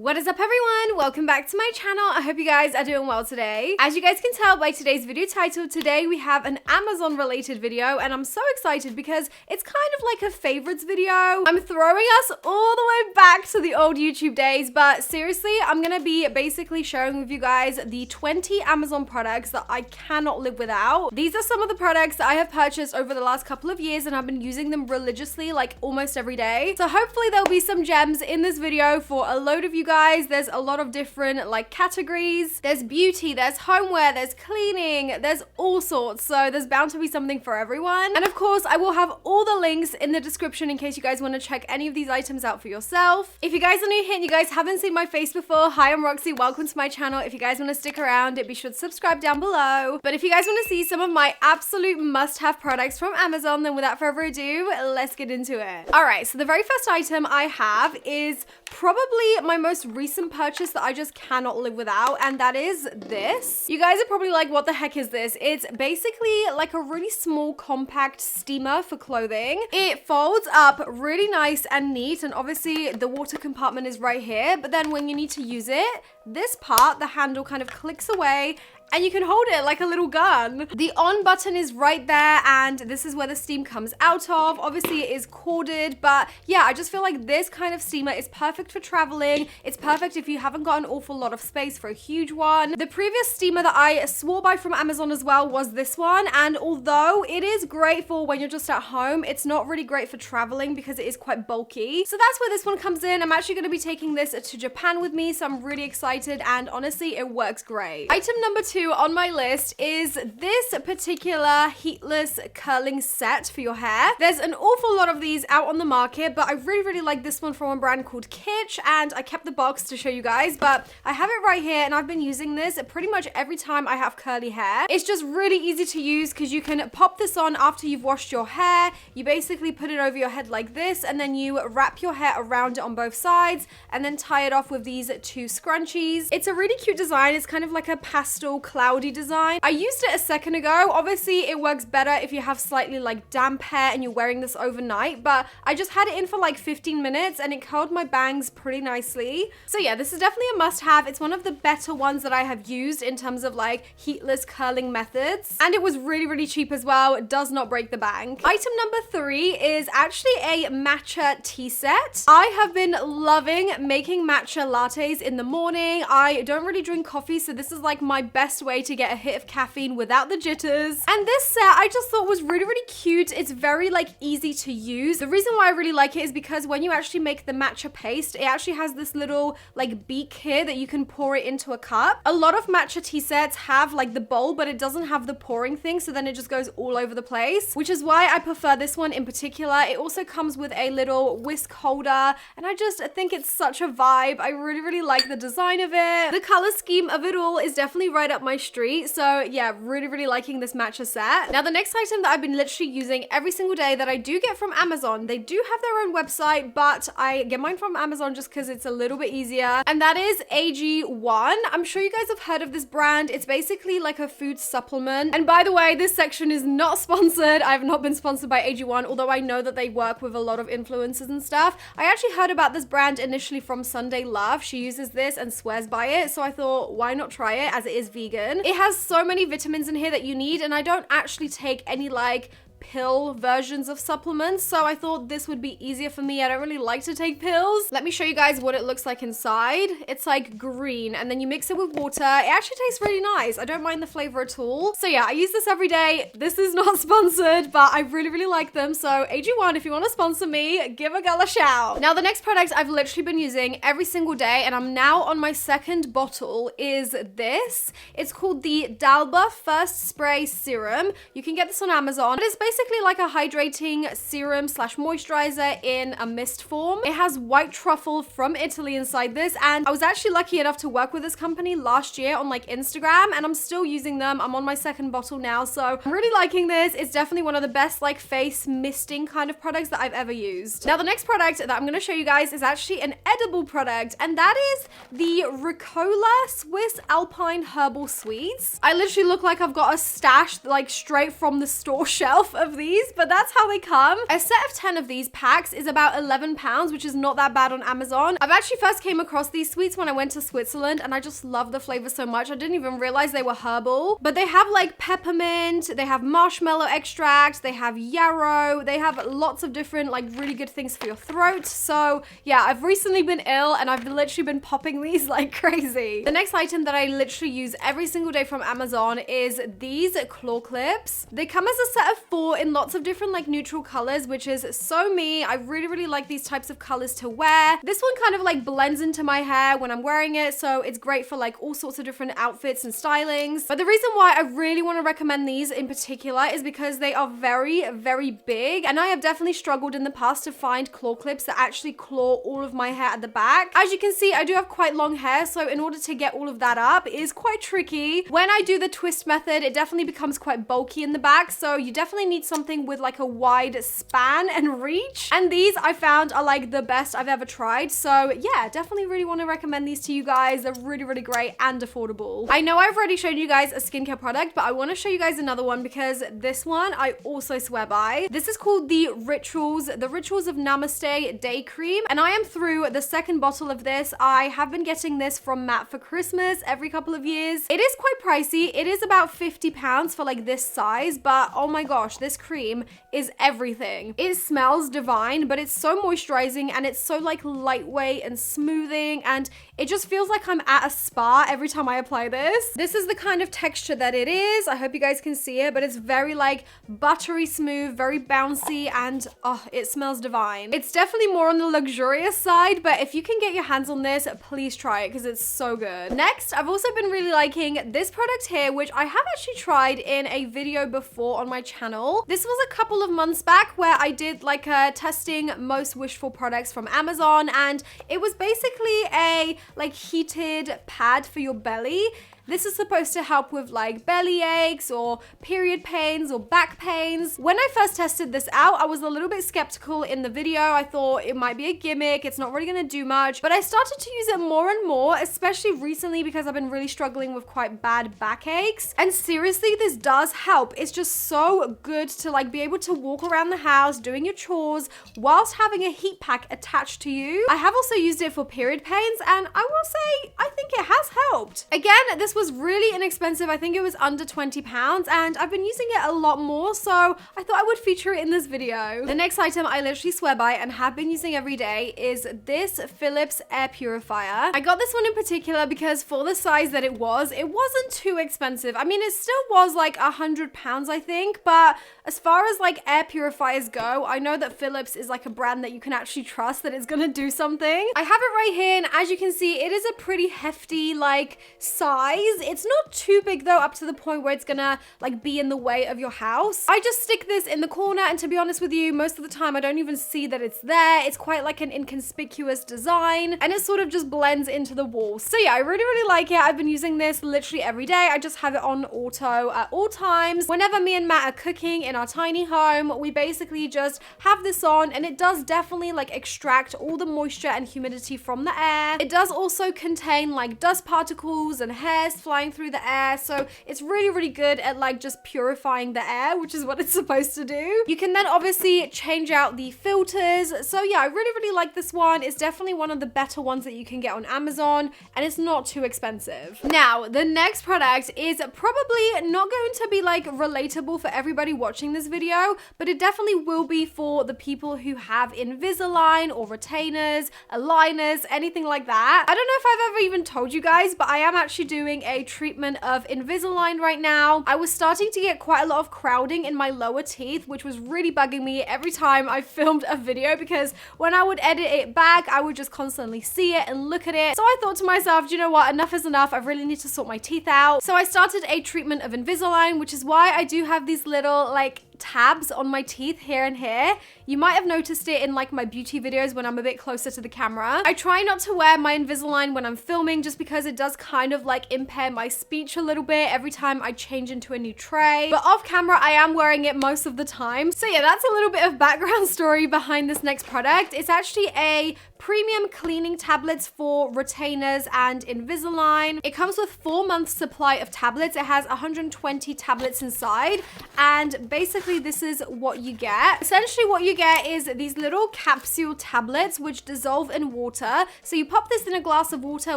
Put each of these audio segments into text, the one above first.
What is up, everyone? Welcome back to my channel. I hope you guys are doing well today. As you guys can tell by today's video title, today we have an Amazon related video, and I'm so excited because it's kind of like a favorites video. I'm throwing us all the way back to the old YouTube days, but seriously, I'm gonna be basically sharing with you guys the 20 Amazon products that I cannot live without. These are some of the products that I have purchased over the last couple of years, and I've been using them religiously, like almost every day. So hopefully there'll be some gems in this video for a load of you guys. There's a lot of different like categories. There's beauty, there's homeware, there's cleaning, there's all sorts. So there's bound to be something for everyone. And of course, I will have all the links in the description in case you guys want to check any of these items out for yourself. If you guys are new here and you guys haven't seen my face before, hi, I'm Roxy. Welcome to my channel. If you guys want to stick around, be sure to subscribe down below. But if you guys want to see some of my absolute must-have products from Amazon, then without further ado, let's get into it. All right, so the very first item I have is probably my most recent purchase that I just cannot live without, and that is this. You guys are probably like, what the heck is this? It's basically like a really small compact steamer for clothing. It folds up really nice and neat, and obviously the water compartment is right here, but then when you need to use it, this part, the handle kind of clicks away and you can hold it like a little gun. The on button is right there, and this is where the steam comes out of. Obviously it is corded, but yeah, I just feel like this kind of steamer is perfect for traveling. It's perfect if you haven't got an awful lot of space for a huge one. The previous steamer that I swore by from Amazon as well was this one, and although it is great for when you're just at home, it's not really great for traveling because it is quite bulky. So that's where this one comes in. I'm actually going to be taking this to Japan with me, so I'm really excited, and honestly, it works great. Item number 2 on my list is this particular heatless curling set for your hair. There's an awful lot of these out on the market, but I really like this one from a brand called Kitsch, and I kept the box to show you guys, but I have it right here, and I've been using this pretty much every time I have curly hair. It's just really easy to use because you can pop this on after you've washed your hair. You basically put it over your head like this, and then you wrap your hair around it on both sides and then tie it off with these 2 scrunchies. It's a really cute design. It's kind of like a pastel cloudy design. I used it a second ago. Obviously it works better if you have slightly like damp hair and you're wearing this overnight, but I just had it in for like 15 minutes and it curled my bangs pretty nicely. So yeah, this is definitely a must-have. It's one of the better ones that I have used in terms of like heatless curling methods, and it was really cheap as well. It does not break the bank. Item number 3 is actually a matcha tea set. I have been loving making matcha lattes in the morning. I don't really drink coffee, so this is like my best way to get a hit of caffeine without the jitters. And this set I just thought was really cute. It's very like easy to use. The reason why I really like it is because when you actually make the matcha paste, it actually has this little like beak here that you can pour it into a cup. A lot of matcha tea sets have like the bowl, but it doesn't have the pouring thing, so then it just goes all over the place, which is why I prefer this one in particular. It also comes with a little whisk holder, and I just think it's such a vibe. I really like the design of it. The color scheme of it all is definitely right up my street. So yeah, really liking this matcha set. Now the next item that I've been literally using every single day that I do get from Amazon, they do have their own website, but I get mine from Amazon just because it's a little bit easier, and that is AG1. I'm sure you guys have heard of this brand. It's basically like a food supplement, and by the way, this section is not sponsored. I've not been sponsored by AG1, although I know that they work with a lot of influencers and stuff. I actually heard about this brand initially from Sunday Love. She uses this and swears by it, so I thought, why not try it, as it is vegan. It has so many vitamins in here that you need, and I don't actually take any like pill versions of supplements, so I thought this would be easier for me. I don't really like to take pills. Let me show you guys what it looks like inside. It's like green, and then you mix it with water. It actually tastes really nice. I don't mind the flavor at all. So yeah, I use this every day. This is not sponsored, but I really like them. So AG1, if you want to sponsor me, give a girl a shout. Now the next product I've literally been using every single day, and I'm now on my 2nd bottle, is this. It's called the Dalba First Spray Serum. You can get this on Amazon. It's basically like a hydrating serum slash moisturizer in a mist form. It has white truffle from Italy inside this, and I was actually lucky enough to work with this company last year on like Instagram, and I'm still using them. I'm on my 2nd bottle now, so I'm really liking this. It's definitely one of the best like face misting kind of products that I've ever used. Now the next product that I'm going to show you guys is actually an edible product, and that is the Ricola Swiss Alpine Herbal Sweets. I literally look like I've got a stash like straight from the store shelf of these, but that's how they come. A set of 10 of these packs is about £11, which is not that bad on Amazon. I've actually first came across these sweets when I went to Switzerland, and I just love the flavor so much. I didn't even realize they were herbal, but they have like peppermint, they have marshmallow extract, they have yarrow, they have lots of different like really good things for your throat. So yeah, I've recently been ill and I've literally been popping these like crazy. The next item that I literally use every single day from Amazon is these claw clips. They come as a set of 4 in lots of different like neutral colors, which is so me. I really like these types of colors to wear. This one kind of like blends into my hair when I'm wearing it, so it's great for like all sorts of different outfits and stylings. But the reason why I really want to recommend these in particular is because they are very big, and I have definitely struggled in the past to find claw clips that actually claw all of my hair at the back. As you can see, I do have quite long hair, so in order to get all of that up is quite tricky. When I do the twist method, it definitely becomes quite bulky in the back, so you definitely need something with like a wide span and reach. And these I found are like the best I've ever tried. So yeah, definitely really want to recommend these to you guys. They're really great and affordable. I know I've already shown you guys a skincare product, but I want to show you guys another one because this one I also swear by. This is called the Rituals of Namaste Day Cream, and I am through the second bottle of this. I have been getting this from Matt for Christmas every couple of years. It is quite pricey. It is about £50 for like this size, but oh my gosh, this cream is everything. It smells divine, but it's so moisturizing and it's so like lightweight and smoothing, and it just feels like I'm at a spa every time I apply this. This is the kind of texture that it is. I hope you guys can see it, but it's very like buttery smooth, very bouncy, and oh, it smells divine. It's definitely more on the luxurious side, but if you can get your hands on this, please try it because it's so good. Next, I've also been really liking this product here, which I have actually tried in a video before on my channel. This was a couple of months back where I did like a testing most wished for products from Amazon, and it was basically a like heated pad for your belly. This is supposed to help with like belly aches or period pains or back pains. When I first tested this out, I was a little bit skeptical in the video. I thought it might be a gimmick. It's not really gonna do much, but I started to use it more and more, especially recently because I've been really struggling with quite bad backaches. And seriously, this does help. It's just so good to like be able to walk around the house doing your chores whilst having a heat pack attached to you. I have also used it for period pains, and I will say, I think it has helped. Again, this was really inexpensive. I think it was under £20, and I've been using it a lot more, so I thought I would feature it in this video. The next item I literally swear by and have been using every day is this Philips air purifier. I got this one in particular because for the size that it wasn't too expensive. I mean, it still was like £100, I think, but as far as like air purifiers go, I know that Philips is like a brand that you can actually trust that it's gonna do something. I have it right here, and as you can see, it is a pretty hefty like size. It's not too big though, up to the point where it's gonna like be in the way of your house. I just stick this in the corner, and to be honest with you, most of the time I don't even see that it's there. It's quite like an inconspicuous design, and it sort of just blends into the wall. So yeah, I really like it. I've been using this literally every day. I just have it on auto at all times. Whenever me and Matt are cooking in our tiny home, we basically just have this on, and it does definitely like extract all the moisture and humidity from the air. It does also contain like dust particles and hairs flying through the air, so it's really good at like just purifying the air, which is what it's supposed to do. You can then obviously change out the filters. So yeah, I really like this one. It's definitely one of the better ones that you can get on Amazon, and it's not too expensive. Now, the next product is probably not going to be like relatable for everybody watching this video, but it definitely will be for the people who have Invisalign or retainers, aligners, anything like that. I don't know if I've ever even told you guys, but I am actually doing a treatment of Invisalign right now. I was starting to get quite a lot of crowding in my lower teeth, which was really bugging me every time I filmed a video, because when I would edit it back, I would just constantly see it and look at it. So I thought to myself, do you know what, enough is enough. I really need to sort my teeth out. So I started a treatment of Invisalign, which is why I do have these little like tabs on my teeth here and here. You might have noticed it in like my beauty videos when I'm a bit closer to the camera. I try not to wear my Invisalign when I'm filming, just because it does kind of like impair my speech a little bit every time I change into a new tray. But off camera, I am wearing it most of the time. So yeah, that's a little bit of background story behind this next product. It's actually a premium cleaning tablets for retainers and Invisalign. It comes with 4 months supply of tablets. It has 120 tablets inside, and basically basically this is what you get. Essentially what you get is these little capsule tablets which dissolve in water. So you pop this in a glass of water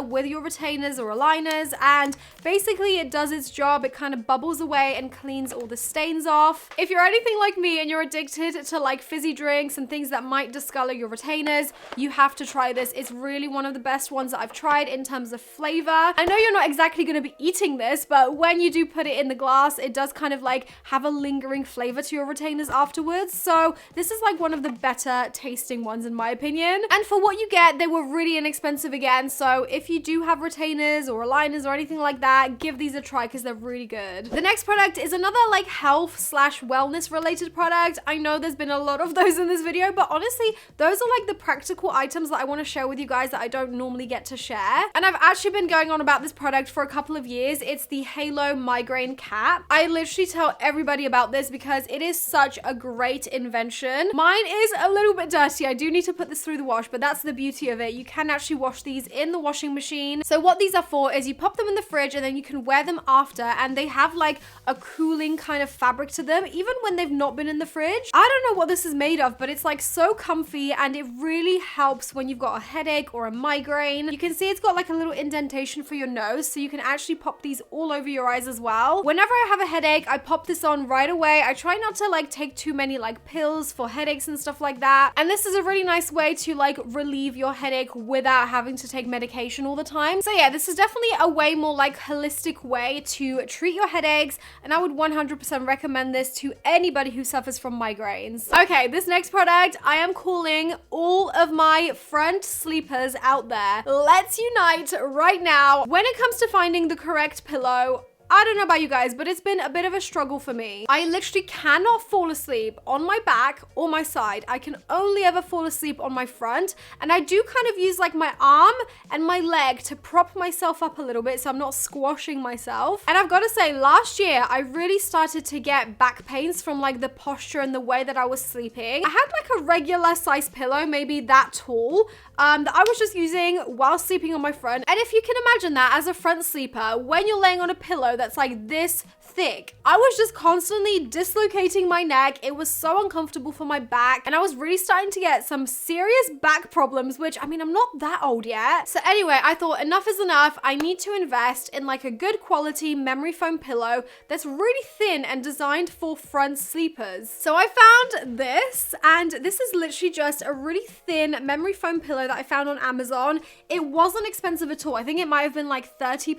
with your retainers or aligners, and basically it does its job. It kind of bubbles away and cleans all the stains off. If you're anything like me and you're addicted to like fizzy drinks and things that might discolor your retainers, you have to try this. It's really one of the best ones that I've tried in terms of flavor. I know you're not exactly going to be eating this, but when you do put it in the glass, it does kind of like have a lingering flavor to your retainers afterwards. So this is like one of the better tasting ones in my opinion. And for what you get, they were really inexpensive again. So if you do have retainers or aligners or anything like that, give these a try because they're really good. The next product is another like health slash wellness related product. I know there's been a lot of those in this video, but honestly, those are like the practical items that I want to share with you guys that I don't normally get to share. And I've actually been going on about this product for a couple of years. It's the Halo Migraine Cap. I literally tell everybody about this because it is such a great invention. Mine is a little bit dirty. I do need to put this through the wash, but that's the beauty of it. You can actually wash these in the washing machine. So what these are for is you pop them in the fridge and then you can wear them after, and they have like a cooling kind of fabric to them even when they've not been in the fridge. I don't know what this is made of, but it's like so comfy and it really helps when you've got a headache or a migraine. You can see it's got like a little indentation for your nose, so you can actually pop these all over your eyes as well. Whenever I have a headache, I pop this on right away. I try not to like take too many like pills for headaches and stuff like that. And this is a really nice way to like relieve your headache without having to take medication all the time. So yeah, this is definitely a way more like holistic way to treat your headaches, and I would 100% recommend this to anybody who suffers from migraines. Okay, this next product I am calling all of my front sleepers out there. Let's unite right now. When it comes to finding the correct pillow, I don't know about you guys, but it's been a bit of a struggle for me. I literally cannot fall asleep on my back or my side. I can only ever fall asleep on my front, and I do kind of use like my arm and my leg to prop myself up a little bit so I'm not squashing myself. And I've got to say, last year I really started to get back pains from like the posture and the way that I was sleeping. I had like a regular size pillow, maybe that tall, that I was just using while sleeping on my front. And if you can imagine that as a front sleeper, when you're laying on a pillow that's like this thick, I was just constantly dislocating my neck. It was so uncomfortable for my back, and I was really starting to get some serious back problems, which I mean, I'm not that old yet. So anyway, I thought enough is enough. I need to invest in like a good quality memory foam pillow that's really thin and designed for front sleepers. So I found this, and this is literally just a really thin memory foam pillow that I found on Amazon. It wasn't expensive at all. I think it might have been like £30.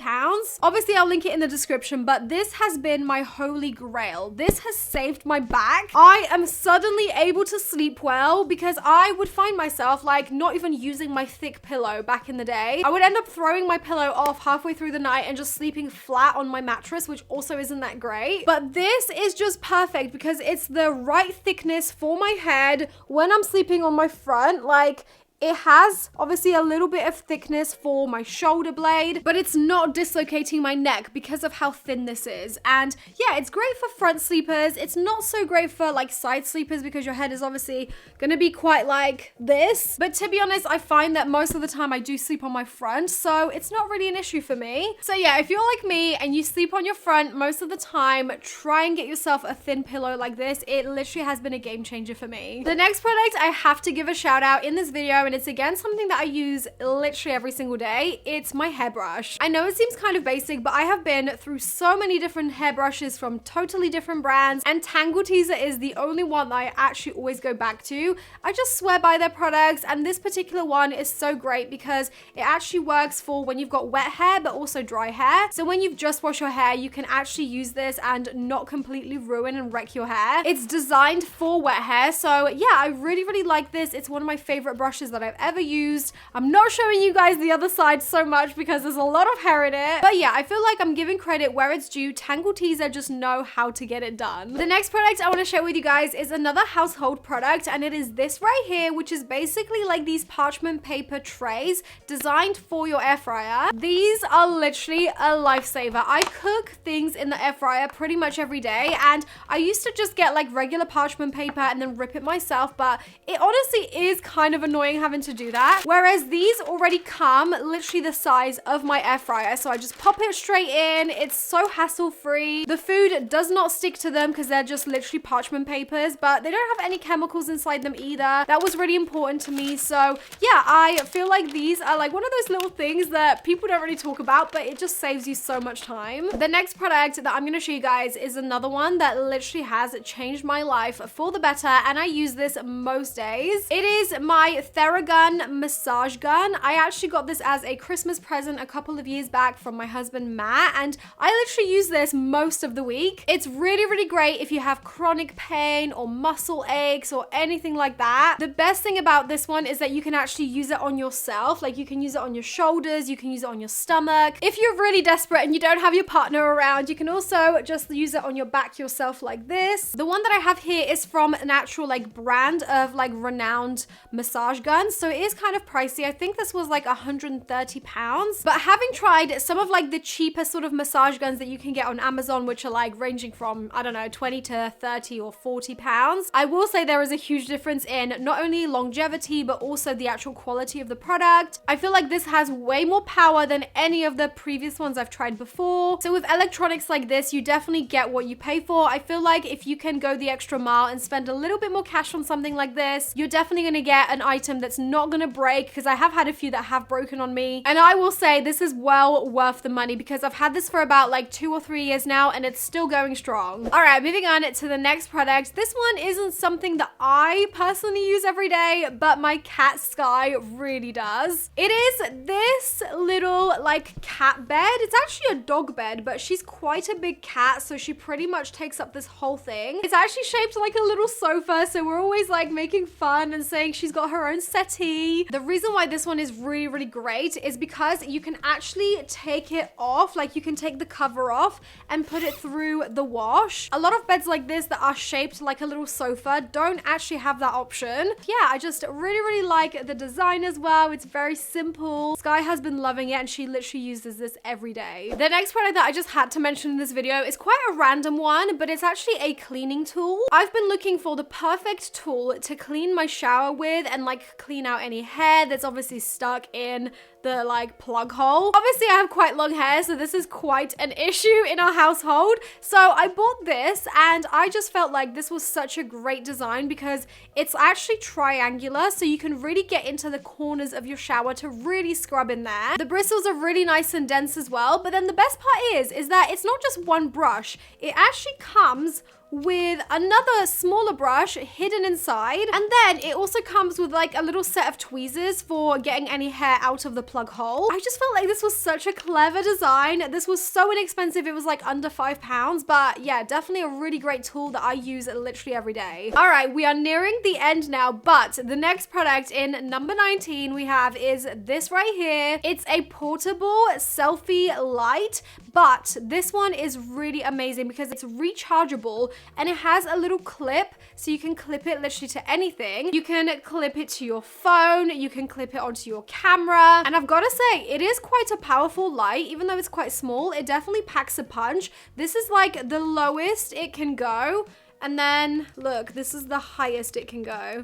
Obviously, I'll link it in the description, but this has been my holy grail. This has saved my back. I am suddenly able to sleep well because I would find myself like not even using my thick pillow back in the day. I would end up throwing my pillow off halfway through the night and just sleeping flat on my mattress, which also isn't that great. But this is just perfect because it's the right thickness for my head when I'm sleeping on my front. Like, it has obviously a little bit of thickness for my shoulder blade, but it's not dislocating my neck because of how thin this is. And yeah, it's great for front sleepers. It's not so great for like side sleepers because your head is obviously gonna be quite like this. But to be honest, I find that most of the time I do sleep on my front, so it's not really an issue for me. So yeah, if you're like me and you sleep on your front most of the time, try and get yourself a thin pillow like this. It literally has been a game changer for me. The next product I have to give a shout out in this video, and it's again something that I use literally every single day. It's my hairbrush. I know it seems kind of basic, but I have been through so many different hairbrushes from totally different brands, and Tangle Teezer is the only one that I actually always go back to. I just swear by their products, and this particular one is so great because it actually works for when you've got wet hair but also dry hair. So when you've just washed your hair, you can actually use this and not completely ruin and wreck your hair. It's designed for wet hair, so yeah, I really like this. It's one of my favorite brushes that I've ever used. I'm not showing you guys the other side so much because there's a lot of hair in it, but yeah, I feel like I'm giving credit where it's due. Tangle Teezer just know how to get it done. The next product I want to share with you guys is another household product, and it is this right here, which is basically like these parchment paper trays designed for your air fryer. These are literally a lifesaver. I cook things in the air fryer pretty much every day, and I used to just get like regular parchment paper and then rip it myself, but it honestly is kind of annoying having to do that. Whereas these already come literally the size of my air fryer. So I just pop it straight in. It's so hassle-free. The food does not stick to them because they're just literally parchment papers, but they don't have any chemicals inside them either. That was really important to me. So yeah, I feel like these are like one of those little things that people don't really talk about, but it just saves you so much time. The next product that I'm going to show you guys is another one that literally has changed my life for the better, and I use this most days. It is my Theragun massage gun. I actually got this as a Christmas present a couple of years back from my husband Matt, and I literally use this most of the week. It's really, really great if you have chronic pain or muscle aches or anything like that. The best thing about this one is that you can actually use it on yourself. Like you can use it on your shoulders, you can use it on your stomach. If you're really desperate and you don't have your partner around, you can also just use it on your back yourself like this. The one that I have here is from an actual like brand of like renowned massage guns. So it is kind of pricey. I think this was like 130 pounds. But having tried some of like the cheaper sort of massage guns that you can get on Amazon, which are like ranging from, I don't know, 20 to 30 or 40 pounds, I will say there is a huge difference in not only longevity, but also the actual quality of the product. I feel like this has way more power than any of the previous ones I've tried before. So with electronics like this, you definitely get what you pay for. I feel like if you can go the extra mile and spend a little bit more cash on something like this, you're definitely going to get an item that's not going to break, because I have had a few that have broken on me. And I will say this is well worth the money because I've had this for about like 2 or 3 years now and it's still going strong. All right, moving on to the next product. This one isn't something that I personally use every day, but my cat Sky really does. It is this little like cat bed. It's actually a dog bed, but she's quite a big cat, so she pretty much takes up this whole thing. It's actually shaped like a little sofa, so we're always like making fun and saying she's got her own settee. The reason why this one is really, really great is because you can actually take it off, like you can take the cover off and put it through the wash. A lot of beds like this that are shaped like a little sofa don't actually have that option. Yeah, I just really, really like the design as well. It's very simple. Sky has been loving it and she literally uses this every day. The next product that I just had to mention in this video is quite a random one, but it's actually a cleaning tool. I've been looking for the perfect tool to clean my shower with and like clean out any hair that's obviously stuck in the like plug hole. Obviously I have quite long hair, so this is quite an issue in our household. So I bought this and I just felt like this was such a great design because it's actually triangular, so you can really get into the corners of your shower to really scrub in there. The bristles are really nice and dense as well, but then the best part is that it's not just one brush. It actually comes with another smaller brush hidden inside, and then it also comes with like a little set of tweezers for getting any hair out of the plug hole. I just felt like this was such a clever design. This was so inexpensive. It was like under £5, but yeah, definitely a really great tool that I use literally every day. All right, we are nearing the end now, but the next product in number 19 we have is this right here. It's a portable selfie light, but this one is really amazing because it's rechargeable and it has a little clip, so you can clip it literally to anything. You can clip it to your phone, you can clip it onto your camera, and I've got to say, it is quite a powerful light. Even though it's quite small, it definitely packs a punch. This is like the lowest it can go, and then look, this is the highest it can go.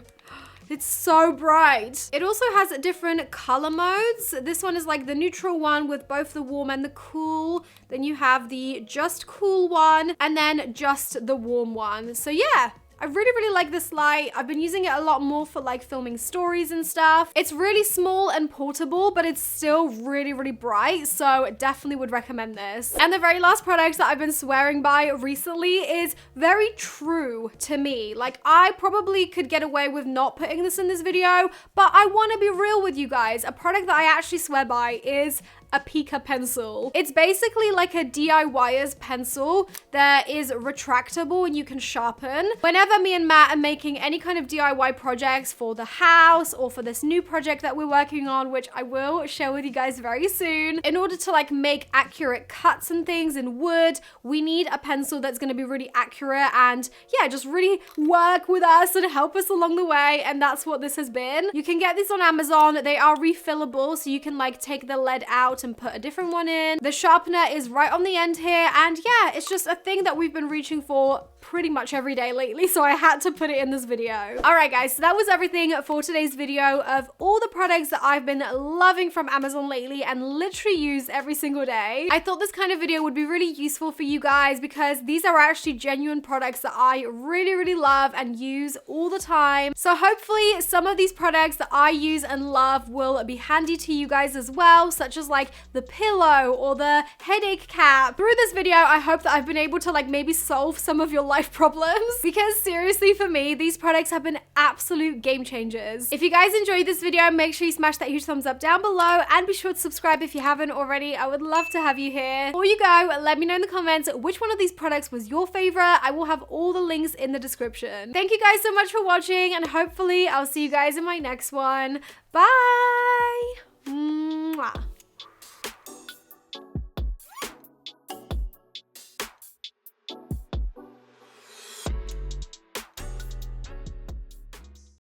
It's so bright. It also has different color modes. This one is like the neutral one with both the warm and the cool. Then you have the just cool one and then just the warm one. So yeah, I really, really like this light. I've been using it a lot more for like filming stories and stuff. It's really small and portable, but it's still really, really bright. So definitely would recommend this. And the very last product that I've been swearing by recently is very true to me. Like I probably could get away with not putting this in this video, but I want to be real with you guys. A product that I actually swear by is a Pika pencil. It's basically like a DIYer's pencil that is retractable and you can sharpen. Whenever me and Matt are making any kind of DIY projects for the house or for this new project that we're working on, which I will share with you guys very soon, in order to like make accurate cuts and things in wood, we need a pencil that's going to be really accurate and yeah, just really work with us and help us along the way. And that's what this has been. You can get these on Amazon. They are refillable, so you can like take the lead out and put a different one in. The sharpener is right on the end here, and yeah, it's just a thing that we've been reaching for pretty much every day lately, so I had to put it in this video. Alright guys, so that was everything for today's video of all the products that I've been loving from Amazon lately and literally use every single day. I thought this kind of video would be really useful for you guys because these are actually genuine products that I really love and use all the time. So hopefully some of these products that I use and love will be handy to you guys as well, such as like the pillow or the headache cap. Through this video, I hope that I've been able to like maybe solve some of your life problems, because seriously for me, these products have been absolute game changers. If you guys enjoyed this video, make sure you smash that huge thumbs up down below and be sure to subscribe if you haven't already. I would love to have you here. Before you go, let me know in the comments which one of these products was your favorite. I will have all the links in the description. Thank you guys so much for watching, and hopefully I'll see you guys in my next one. Bye! Mwah.